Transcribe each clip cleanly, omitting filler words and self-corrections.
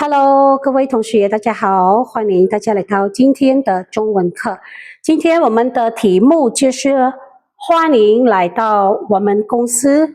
Hello，各位同学，大家好，欢迎大家来到今天的中文课。今天我们的题目就是欢迎来到我们公司，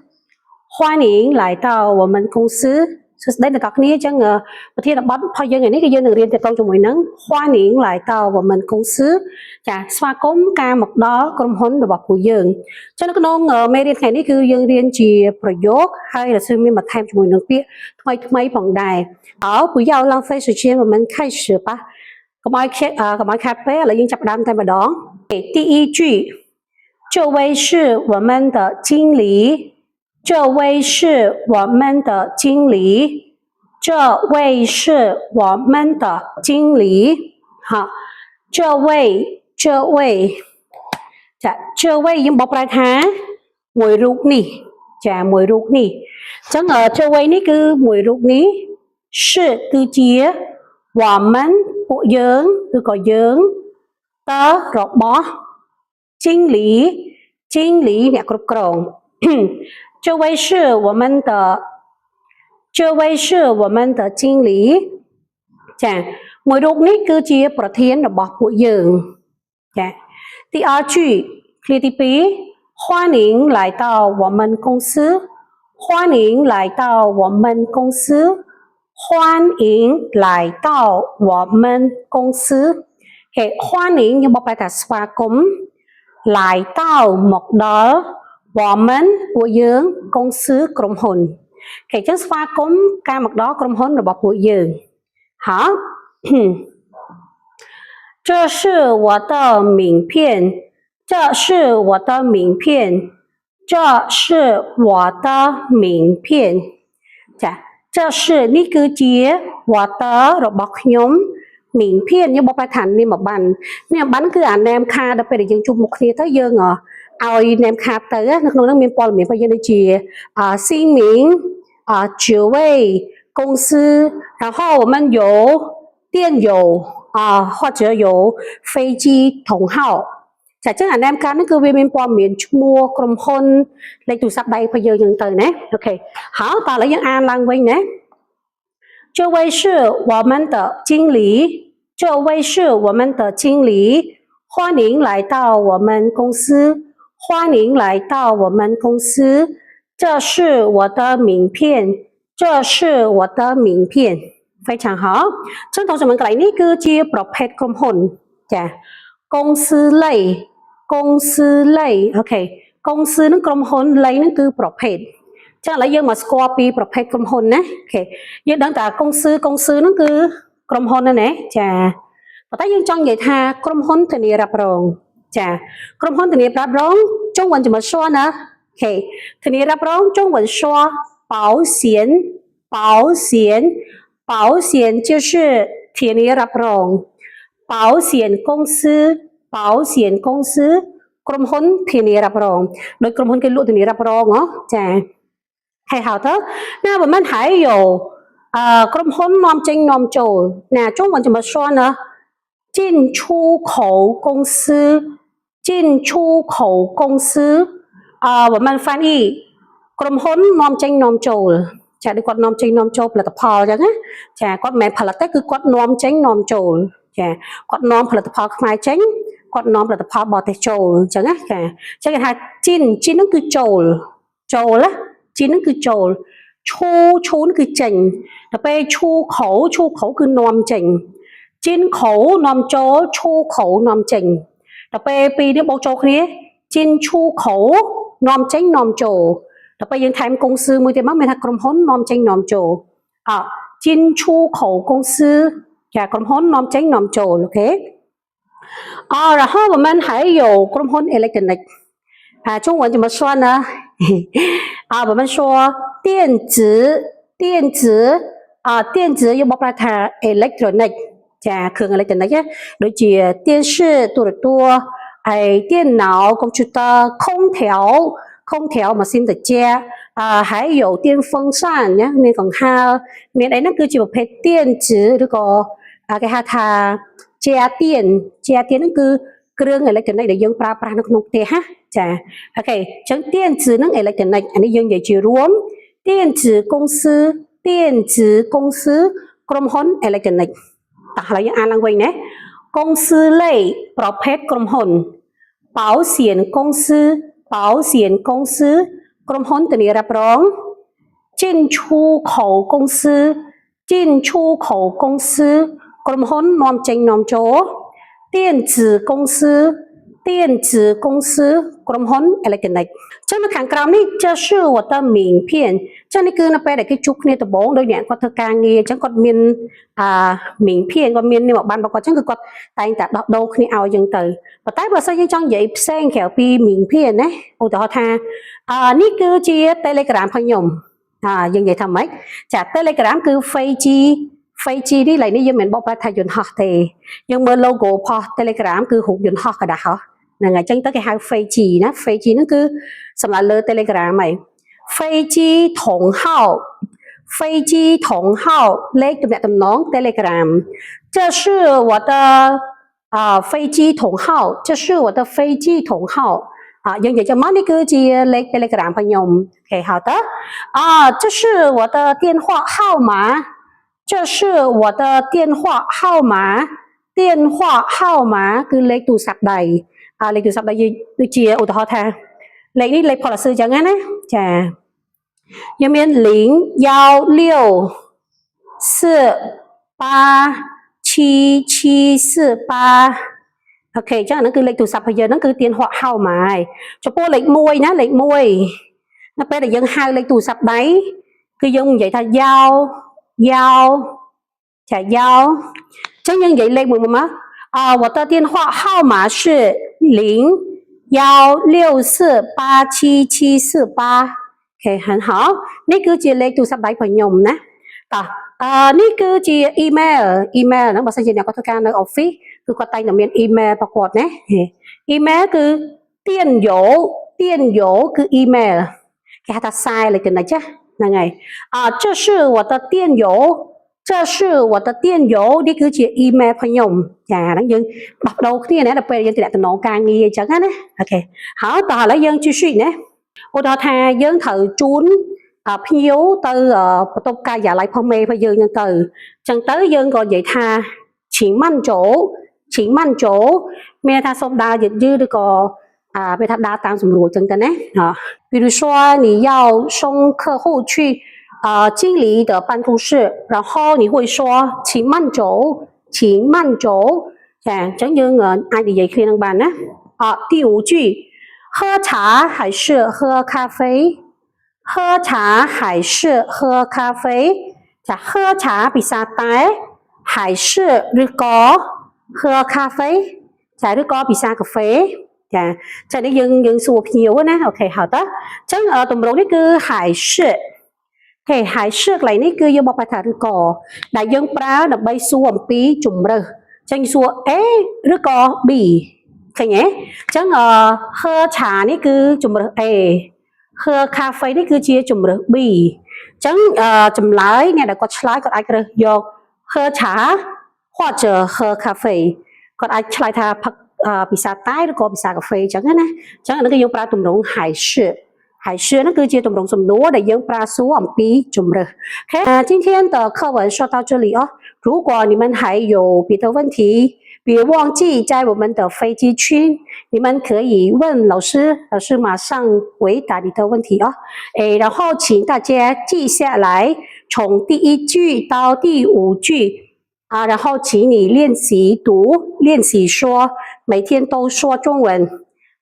欢迎来到我们公司。đây là các bạn chẳng bữa thi là bắt phải dương này cái dương được riêng từ trong mỗi nắng hoan nghênh lại到我们公司 chả xóa cốm ca một đó công huấn được bảo của dương cho nên cái nông mê riêng ngày này cứ dương riêng chỉประโยค hay là sư miên mặt thêm cho mỗi nắng biết thay thay bằng đài ở buổi giao lang phê sự chiến của mình khai sử ba cái máy cà phê là dương chập đam thêm vào đó第一句这位是我们的经理这位是我们的经理，这位是我们的经理。好，这位，这位用bọc lại thá mùi ruột nì, mùi ruột nì. Chẳng ở 这位ní cứ mùi ruột ní, 是 từ chia, 我们 của dưỡng, từ có dưỡng, tớ rồi bó, 经理 nè cột cổng. 这位是我们的经理 mỗi lúc này cứ chiaประเทศ របស់ពួកយើង 第二句 clear ទី2 欢迎来到我们公司欢迎来到我们公司欢迎来到我们公司 欢迎 nhưng bọc lại là ស្វាគមន៍ lại 到 មកដល់ 我们 ពួកយើង công sư ក្រុមហ៊ុន គេចឹងស្វាគមន៍ការមកដល់ក្រុមហ៊ុនរបស់ពួកយើង 好这是我的名片这是我的名片这是我的名片ចា这是នេះគឺជា我的របស់ខ្ញុំ 名片nhưng bọc lại thànhនេះមកបាននេះបានគឺអាណែមខាដល់ពេលយើងជួបមុខគ្នាទៅយើង ឲ្យ name card ទៅនៅក្នុងនោះមានព័ត៌មានរបស់យើងដូចជា姓名职位公司然后我们有电邮或者有飞机同号ចាចឹងអា name card ហ្នឹងគឺវាមានព័ត៌មានឈ្មោះក្រុមហ៊ុនលេខទូរស័ព្ទដៃរបស់យើងទៅណាអូខេហើយតោះឥឡូវយើងអានឡើងវិញណា这位是我们的经理这位是我们的经理欢迎来到我们公司欢迎来到我们公司这是我的名片这是我的名片非常好ចឹង同学们កន្លែងនេះគឺជាប្រភេទក្រុមហ៊ុនចា公司类អូខេ公司នឹងក្រុមហ៊ុន类នឹងគឺប្រភេទចឹងឥឡូវយើងមកស្គាល់ពីប្រភេទក្រុមហ៊ុនណាអូខេយើងដឹងថា公司នឹងគឺក្រុមហ៊ុនណាចាប៉ុន្តែយើងចង់និយាយថាក្រុមហ៊ុនធានារ៉ាប់រង ចាក្រុមហ៊ុនធានារ៉ាប់រង中文怎么说呢 OK ធានារ៉ាប់រង中文说保险就是ធានារ៉ាប់រង保险公司ក្រុមហ៊ុនធានារ៉ាប់រងដោយក្រុមហ៊ុនគេលក់ធានារ៉ាប់រងហ៎ចាហើយហៅទៅ那我们还有ក្រុមហ៊ុននាំចេញនាំចូលណា中文怎么说呢进出口公司进出口公司我们翻译ក្រុមហ៊ុននាំចេញនាំចូលចាដូចគាត់នាំចេញនាំចូលផលិតផលអញ្ចឹងណាចាគាត់មិនមែនផលិតទេគឺគាត់នាំចេញនាំចូលចាគាត់នាំផលិតផលខ្មែរចេញគាត់នាំផលិតផលបរទេសចូលអញ្ចឹងណាចាអញ្ចឹងគេថាជីនហ្នឹងគឺចូលណាជីនហ្នឹងគឺចូលឈូហ្នឹងគឺចេញដល់ពេលឈូខោគឺនាំចេញជីនខោនាំចូលឈូខោនាំចេញ ដល់ពេលពីរនេះបូកចូលគ្នាជីនឈូខោនាំចេញនាំចូលដល់ពេលយើងថែម公司មួយទៀតមកមានថាក្រុមហ៊ុននាំចេញនាំចូលជីនឈូខោ公司ចាក្រុមហ៊ុននាំចេញនាំចូលអូខេ然后我们还有ក្រុមហ៊ុន electronic 中文怎么说呢我们说电子用បបថា electronic ចាគ្រឿង electronic ដូចជា电视ទូរទស្សន៍ហើយ电脑 computer 空调 machine ត្រជាក់还有电风扇ណាមានកង្ហារមានអីហ្នឹងគឺជាប្រភេទ电子ឬក៏គេហៅថាជាទៀនហ្នឹងគឺគ្រឿង electronic ដែលយើងប្រើប្រាស់នៅក្នុងផ្ទះណាចាអូខេអញ្ចឹង电子និង electronic អានេះយើងនិយាយជារួម电子公司ក្រុមហ៊ុន electronic តោះឥឡូវយើងអានឡើងវិញណា公司类ប្រភេទក្រុមហ៊ុន保险公司保险公司ក្រុមហ៊ុនធានារ៉ាប់រង进出口公司进出口公司ក្រុមហ៊ុននាំចេញនាំចូល电子公司电子公司ក្រុមហ៊ុន electronic ចឹងនៅខាងក្រោមនេះ这是我的名片ចឹងនេះគឺនៅពេលដែលគេជួបគ្នាដំបូងដោយអ្នកគាត់ធ្វើការងារចឹងគាត់មាន名片គាត់មាននាមប័ណ្ណរបស់គាត់ចឹងគឺគាត់តែងតែដោះដូរគ្នាឲ្យចឹងទៅប៉ុន្តែបើសិនយើងចង់និយាយផ្សេងក្រៅពី名片ណាឧទាហរណ៍ថានេះគឺជា Telegram របស់ខ្ញុំយើងនិយាយថាម៉េចចា Telegram គឺ 飞机នេះឡើយនេះយើងមិនបកប្រែថាយន្តហោះទេយើងមើល logo របស់ Telegram គឺរូបយន្តហោះកដាស់ហ្នឹងហើយអញ្ចឹងទៅគេហៅ 飞机ណា 飞机ហ្នឹងគឺសម្រាប់លើ Telegram ហើយ飞机同号飞机同号លេខទំនាក់ទំនង Telegram 这是我的飞机同号这是我的飞机同号យើងនិយាយចាំមកនេះគឺជាលេខ Telegram របស់ខ្ញុំអូខេហៅតើ这是我的电话号码这是我的电话号码电话号码គឺលេខទូរស័ព្ទដៃលេខទូរស័ព្ទដៃដូចជាឧទាហរណ៍ថាលេខនេះលេខ policy ចឹងណាចាយើងមាន016477748អូខេចឹងហ្នឹងគឺលេខទូរស័ព្ទរបស់យើងហ្នឹងគឺទៀនហក់ហៅម៉ាយចំពោះលេខ1ណាលេខ1នៅពេលដែលយើងហៅលេខទូរស័ព្ទដៃគឺយើងនិយាយថាយោចាយោចឹងយើងនិយាយលេខមួយមក我的电话号码是016487748អូខេ很好នេះគឺជាលេខទូរស័ព្ទដៃរបស់ខ្ញុំណាតោះនេះគឺជា email ហ្នឹងបើសិនជាអ្នកគាត់ធ្វើការនៅ office គឺគាត់តែងតែមាន email របស់គាត់ណា email គឺ电邮គឺ email គេហៅថាសារ electronic ហ្នឹងហើយ这是我的电邮这是我的电邮នេះគឺជា email របស់ខ្ញុំចាហ្នឹងយើងបោះដូរគ្នាណាដល់ពេលយើងទំនាក់ទំនងការងារអញ្ចឹងណាអូខេហើយតោះឥឡូវយើង继续ណាឧទាហរណ៍ថាយើងត្រូវជូនភ្ញៀវទៅបន្ទប់ការិយាល័យផងមេរបស់យើងអញ្ចឹងទៅយើងក៏និយាយថា请慢走មានថាសូមដើរយឺតឬក៏ពេលថាដើរតាមសម្រួលអញ្ចឹងទៅណា比如说你要送客户去经理的办公室然后你会说请慢走ចាអញ្ចឹងយើងអាចនិយាយគ្នានឹងបានណា第五句喝茶还是喝咖啡喝茶还是喝咖啡ចា喝茶ភាសាតែ还是ឬក៏喝咖啡ចាឬក៏ភាសាកាហ្វេចានេះយើងសួរភ្ញៀវណាអូខេហើយតើអញ្ចឹងទម្រង់នេះគឺ还是អូខេ还是កន្លែងនេះគឺយើងបកប្រែថាឬក៏ដែលយើងប្រើដើម្បីសួរអំពីជំរើសអញ្ចឹងសួរ A ឬក៏ B ឃើញទេអញ្ចឹង喝茶នេះគឺជំរើស A 喝咖啡នេះគឺជាជំរើស B អញ្ចឹងចម្លើយអ្នកដែលគាត់ឆ្លើយគាត់អាចរើសយក喝茶或者喝咖啡គាត់អាចឆ្លើយថាផឹកភាសាតែឬក៏ភាសាកាហ្វេអញ្ចឹងណាអញ្ចឹងអានេះគឺយើងប្រើទម្រង់还是ហ្នឹងគឺជាទម្រង់សំណួរដែលយើងប្រើសួរអំពីជំរើស今天的课文说到这里如果你们还有别的问题别忘记在我们的飞机区你们可以问老师老师马上回答你的问题然后请大家记下来从第一句到第五句然后请你练习读练习说每天都说中文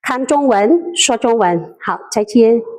看中文说中文好再见